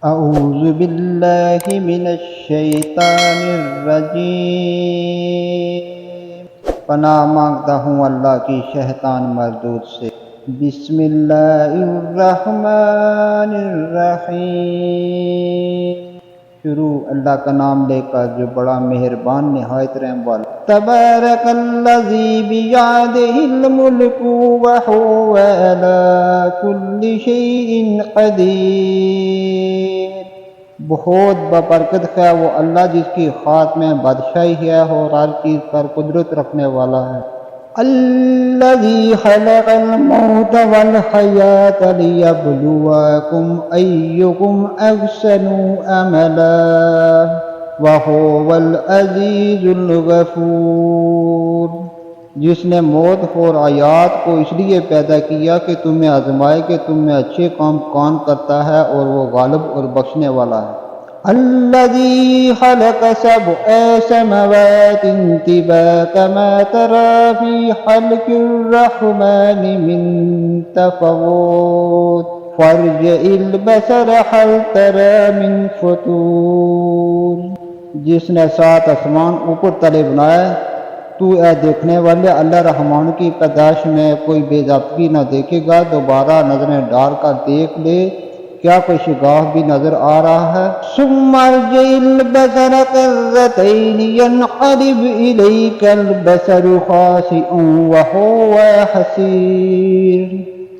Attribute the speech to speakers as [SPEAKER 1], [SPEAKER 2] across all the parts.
[SPEAKER 1] اعوذ باللہ من الشیطان الرجیم، پناہ مانگتا ہوں اللہ کی شیطان مردود سے۔ بسم اللہ الرحمن الرحیم، شروع اللہ کا نام لے کر جو بڑا مہربان نہایت رحم والا۔ تبارک الذی بیدہ الملک وہو علی کل شیء قدیر، بہت ببرکت ہے وہ اللہ جس کی خاک میں بادشاہی ہے اور ہر چیز پر قدرت رکھنے والا ہے۔ الذی خلق الموت والحیاة لیبلوکم ایکم احسن عملا وہو العزیز الغفور، جس نے موت اور حیات کو اس لیے پیدا کیا کہ تمہیں آزمائے کہ تم میں اچھے کام کون کرتا ہے، اور وہ غالب اور بخشنے والا ہے۔ الذی خلق سبع سماوات طباقا ما ترى في خلق الرحمن من تفاوت فارجع البصر هل ترى من فطور، جس نے 7 آسمان اوپر تلے بنائے، تو اے دیکھنے والے اللہ رحمان کی پیدائش میں کوئی بے ضابطگی نہ دیکھے گا، دوبارہ نظریں ڈال کر دیکھ لے، کیا کوئی شگاف بھی نظر آ رہا ہے؟ ثم ارجع البصر كرتين ينقلب إليك البصر خاسئا وهو حسير،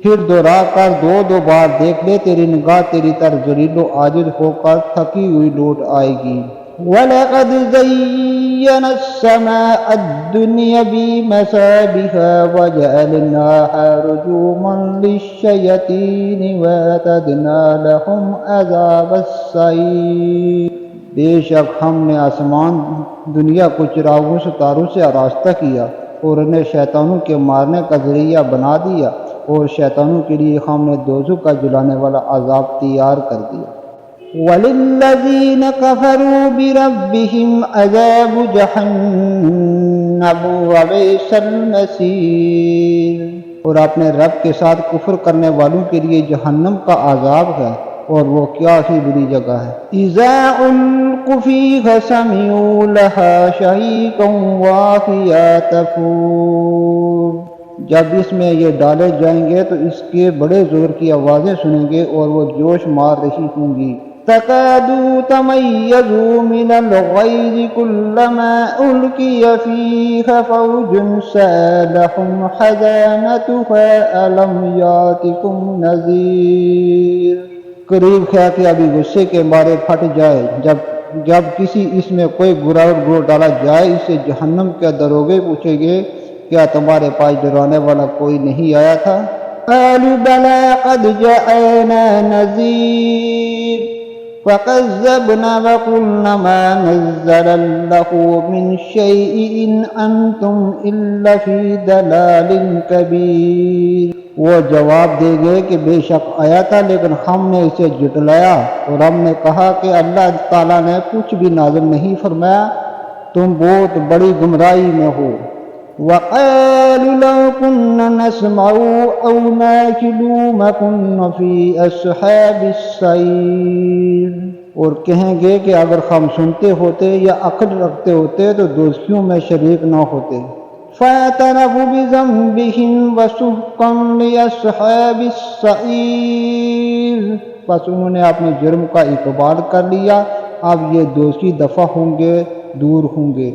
[SPEAKER 1] پھر دوہرا کر دو بار دیکھ لے، تیری نگاہ تیری طرف ذلیل و عاجز ہو کر تھکی ہوئی لوٹ آئے گی۔ وَلَقَدْ زَيَّنَا السَّمَاءَ الدُّنْيَا بِمَصَابِيحَ وَجَعَلْنَاهَا رُجُومًا لِلشَّيَاطِينِ وَأَعْتَدْنَا لَهُمْ عَذَابَ السَّعِيرِ، بے شک ہم نے آسمان دنیا کو چراغوں ستاروں سے آراستہ کیا اور انہیں شیطانوں کے مارنے کا ذریعہ بنا دیا، اور شیطانوں کے لیے ہم نے دوزخ کا جلانے والا عذاب تیار کر دیا۔ وَلِلَّذِينَ كَفَرُوا بِرَبِّهِمْ عَذَابُ جَهَنَّمَ وَبِئْسَ الْمَصِيرُ، اور اپنے رب کے ساتھ کفر کرنے والوں کے لیے جہنم کا عذاب ہے، اور وہ کیا ہی بری جگہ ہے۔ اِذَا أُلْقُوا فِيهَا سَمِعُوا لَهَا شَهِيقًا وَهِيَ تَفُورُ، جب اس میں یہ ڈالے جائیں گے تو اس کے بڑے زور کی آوازیں سنیں گے اور وہ جوش مار رہی ہوں گی۔ تَكَادُ تَمَيَّزُ مِنَ الْغَيْظِ كُلَّمَا أُلْقِيَ فِيهَا فَوْجٌ سَأَلَهُمْ خَزَنَتُهَا أَلَمْ يَأْتِكُمْ نَذِيرٌ، قریب ہے کہ ابھی غصے کے مارے پھٹ جائے جب کسی اس میں کوئی گروہ ڈالا جائے، اسے جہنم کے دروغے پوچھیں گے، کیا تمہارے پاس ڈرانے والا کوئی نہیں آیا تھا؟ قالوا بلى قد جاءنا نذير فكذبنا وقلنا ما نزل الله من شيء إن أنتم إلا في ضلال كبير، وہ جواب دے گئے کہ بے شک آیا تھا لیکن ہم نے اسے جھٹلایا، اور ہم نے کہا کہ اللہ تعالیٰ نے کچھ بھی نازل نہیں فرمایا، تم بہت بڑی گمراہی میں ہو۔ وَقَالُوا لَوْ كُنَّا نَسْمَعُ أَوْ نَعْقِلُ مَا كُنَّا فِي أَصْحَابِ السَّعِيرِ، اور کہیں گے کہ اگر ہم سنتے ہوتے یا عقل رکھتے ہوتے تو دوزخیوں میں شریک نہ ہوتے۔ فَاعْتَرَفُوا بِذَنبِهِمْ وَسُحْقًا لِأَصْحَابِ السَّعِيرِ، بس انہوں نے اپنے جرم کا اقبال کر لیا، اب یہ دوزخی دفع ہوں گے، دور ہوں گے۔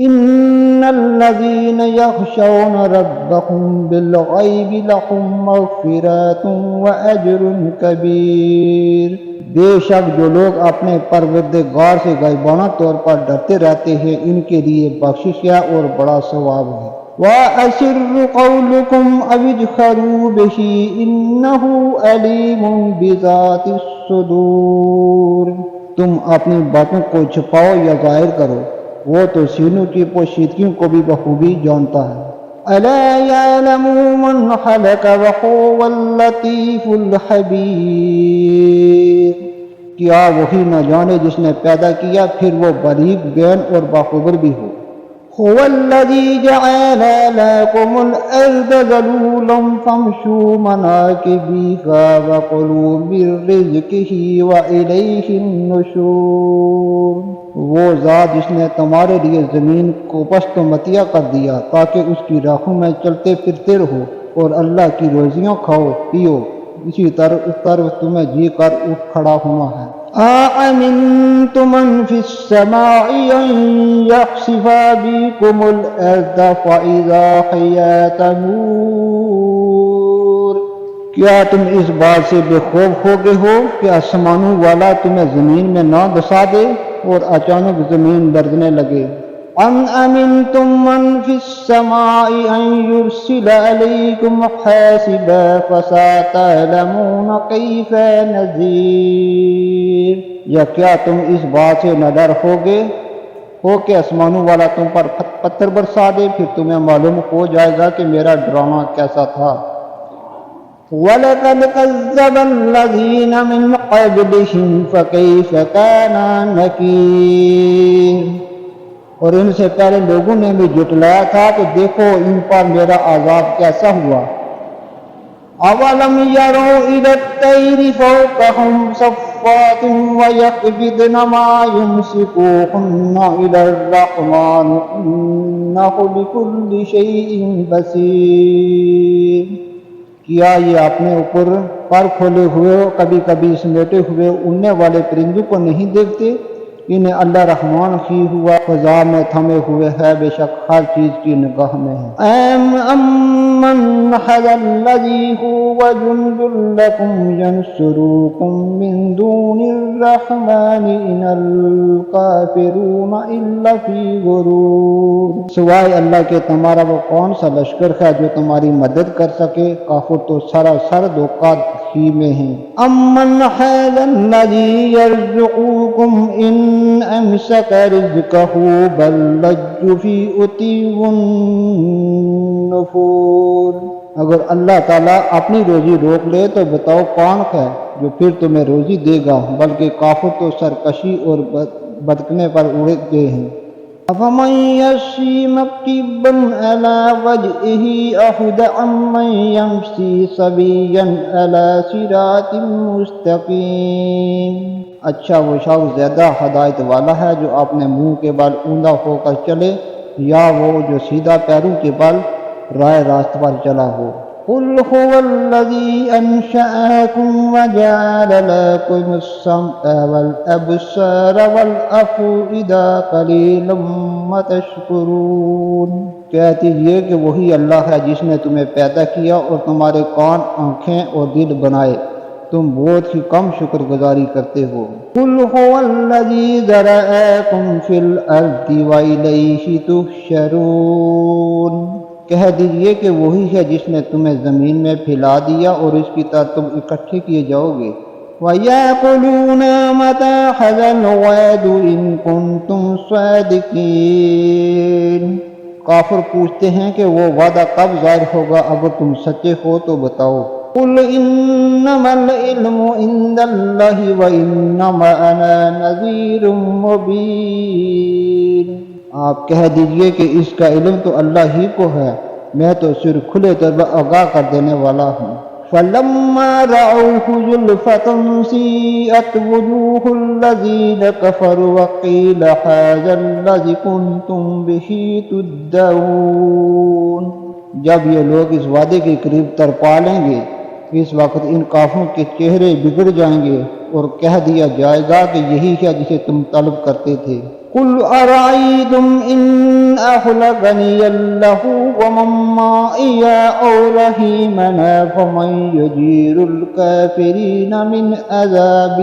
[SPEAKER 1] ان الذين يخشون ربهم بالغیب لهم مغفرۃ واجر کبیر، بے شک جو لوگ اپنے پروردگار سے غیبانہ طور پر ڈرتے رہتے ہیں، ان کے لیے بخشش ہے اور بڑا ثواب ہے۔ وَأَسِرُّوا قَوْلَكُمْ أَوِ اجْهَرُوا بِهِ إِنَّهُ عَلِيمٌ بِذَاتِ الصُّدُورِ، تم اپنی باتوں کو چھپاؤ یا ظاہر کرو، وہ تو سینوں کی پوشیدگیوں کو بھی بخوبی جانتا ہے۔ أَلَا يَعْلَمُ مَنْ خَلَقَ وَهُوَ اللَّطِيفُ الْخَبِيرُ، کیا وہی نہ جانے جس نے پیدا کیا پھر وہ باریک بین اور باخبر بھی ہو۔ هو الذي جعل لكم الأرض ذلولا فامشوا مناكبها وكلوا من رزقه وإليه النشور۔ وہ ذات جس نے تمہارے لیے زمین کو پست و متیا کر دیا تاکہ اس کی راہوں میں چلتے پھرتے رہو اور اللہ کی روزیاں کھاؤ پیو، اسی طرف تمہیں جی کر اٹھ کھڑا ہونا ہے۔ أَأَمِنتُم مَّن فِي السَّمَاءِ أَن يَخْسِفَ بِكُمُ الْأَرْضَ فَإِذَا هِيَ تَمُورُ۔ کیا تم اس بات سے بے خوف ہو گئے ہو کہ آسمانوں والا تمہیں زمین میں نہ دسا دے اور اچانک زمین لرزنے لگے؟ أَمْ أَمِنتُم مَّن فِي السَّمَاءِ أَن يُرْسِلَ عَلَيْكُمْ حَاسِبًا فَسَتَعْلَمُونَ كَيْفَ نَذِيرِ۔ یا کیا تم اس بات سے نہ ڈر ہوگے ہو کہ آسمانوں والا تم پر پتھر برسا دے، پھر تمہیں معلوم ہو جائے گا کہ میرا ڈرانا کیسا تھا۔ وَلَقَدْ كَذَّبَ الَّذِينَ مِنْ قَبْلِهِمْ فَكَيْفَ كَانَ نَكِيرِ۔ اور ان سے پہلے لوگوں نے بھی جھٹلایا تھا کہ دیکھو ان پر میرا عذاب کیسا ہوا۔ أَوَلَمْ يَرَوْا إِلَى الطَّيْرِ فَوْقَهُمْ صَفَّاتٍ وَيَقْبِضْنَ مَا يُمْسِكُوهُنَّ إِلَى الرَّحْمَنِ إِنَّهُ بِكُلِّ شَيْءٍ بَصِيرٌ۔ کیا یہ اپنے اوپر پر کھولے ہوئے کبھی کبھی سمیٹے ہوئے اڑنے والے پرندوں کو نہیں دیکھتے؟ انہیں اللہ رحمان ہی ہوا فضا میں تھمے ہوئے ہے، بے شک ہر چیز کی نگاہ میں ہے۔ أَمَّنْ هَذَا الَّذِي هُوَ جُنْدٌ لَكُمْ يَنْصُرُكُم مِّن دُونِ الرَّحْمَنِ إِنِ الْكَافِرُونَ إِلَّا فِي غُرُورٍ۔ سوائے اللہ کے تمہارا وہ کون سا لشکر ہے جو تمہاری مدد کر سکے؟ کافر تو سراسر دھوکہ ہی میں ہیں۔ أَمَّنْ هَذَا الَّذِي يَرْزُقُكُمْ إِنْ أَمْسَكَ رِزْقَهُ بَل لَّجُّوا فِي عُتُوٍّ نُّفُورٍ۔ اگر اللہ تعالیٰ اپنی روزی روک لے تو بتاؤ کون ہے جو پھر تمہیں روزی دے گا، بلکہ کافر تو سرکشی اور بھٹکنے پر اڑے گئے ہیں۔ أَفَمَن يَمْشِي مُكِبًّا عَلَىٰ وَجْهِهِ أَهْدَىٰ أَمَّن يَمْشِي سَوِيًّا عَلَىٰ صِرَاطٍ مُّسْتَقِيمٍ۔ اچھا وہ شخص زیادہ ہدایت والا ہے جو اپنے منہ کے بل اوندا ہو کر چلے، یا وہ جو سیدھا پیروں کے بل رائے راست پر چلا ہو۔ قُلْ هُوَ الَّذِي أَنشَأَكُمْ وَجَعَلَ لَكُمُ السَّمْعَ وَالْأَبْصَارَ وَالْأَفْئِدَةَ قَلِيلًا مَا تَشْكُرُونَ۔ کہہ دیجئے کہ وہی اللہ ہے جس نے تمہیں پیدا کیا اور تمہارے کان، آنکھیں اور دل بنائے، تم بہت ہی کم شکر گزاری کرتے ہو۔ قُلْ هُوَ الَّذِي ذَرَأَكُمْ فِي الْأَرْضِ وَإِلَيْهِ تُحْشَرُونَ۔ کہہ دیجئے کہ وہی ہے جس نے تمہیں زمین میں پھیلا دیا اور اس کی طرف تم اکٹھے کیے جاؤ گے۔ وَيَقُولُونَ مَتَىٰ هَٰذَا الْوَعْدُ إِن كُنتُمْ صَادِقِينَ۔ کافر پوچھتے ہیں کہ وہ وعدہ کب ظاہر ہوگا، اگر تم سچے ہو تو بتاؤ۔ قُلْ إِنَّمَا الْعِلْمُ عِندَ اللَّهِ وَإِنَّمَا أَنَا نَذِيرٌ مُّبِينٌ۔ آپ کہہ دیجئے کہ اس کا علم تو اللہ ہی کو ہے، میں تو صرف کھلے طور پر آگاہ کر دینے والا ہوں۔ فَلَمَّا رَأَوْهُ زُلْفَةً سِيئَتْ وُجُوهُ الَّذِينَ كَفَرُوا وَقِيلَ هَٰذَا الَّذِي كُنتُم بِهِ تُدَّعُونَ۔ جب یہ لوگ اس وعدے کے قریب تر پا لیں گے، اس وقت ان کافروں کے چہرے بگڑ جائیں گے اور کہہ دیا جائے گا کہ یہی ہے جسے تم طلب کرتے تھے۔ قُلْ أَرَأَيْتُمْ إِنْ أَهْلَكَنِيَ اللَّهُ وَمَن مَّعِيَ أَوْ رَحِمَنَا فَمَن يُجِيرُ الْكَافِرِينَ مِنْ عَذَابٍ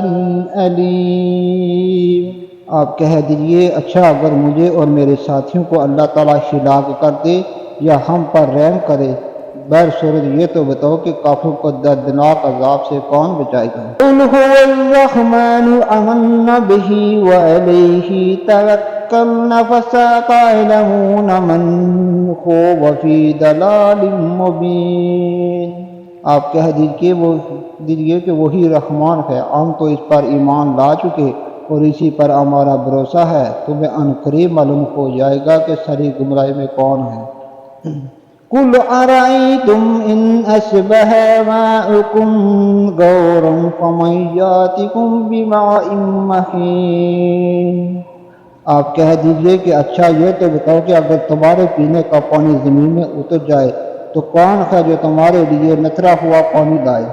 [SPEAKER 1] أَلِيمٍ۔ آپ کہہ دیجئے اچھا اگر مجھے اور میرے ساتھیوں کو اللہ تعالیٰ ہلاک کر دے یا ہم پر رحم کرے، بہر صورت یہ تو بتاؤ کہ کافروں کو دردناک عذاب سے کون بچائے گا۔ قُلْ هُوَ الرَّحْمَنُ آمَنَّا بِهِ وَعَلَيْهِ تَوَكَّلْنَا فَسَتَعْلَمُونَ مَنْ هُوَ فِي ضَلَالٍ مُّبِينٍ۔ آپ کہہ دیجئے کہ وہی رحمان ہے، ہم تو اس پر ایمان لا چکے، اور اسی پر ہمارا بھروسہ ہے، تمہیں عنقریب معلوم ہو جائے گا کہ سری گمراہی میں کون ہے۔ قل ارأيتم ان اصبح ماؤكم غورا فمن يأتكم بماء مهين۔ آپ کہہ دیجئے کہ اچھا یہ تو بتاؤ کہ اگر تمہارے پینے کا پانی زمین میں اتر جائے تو کون ہے جو تمہارے لیے نتھرا ہوا پانی لائے؟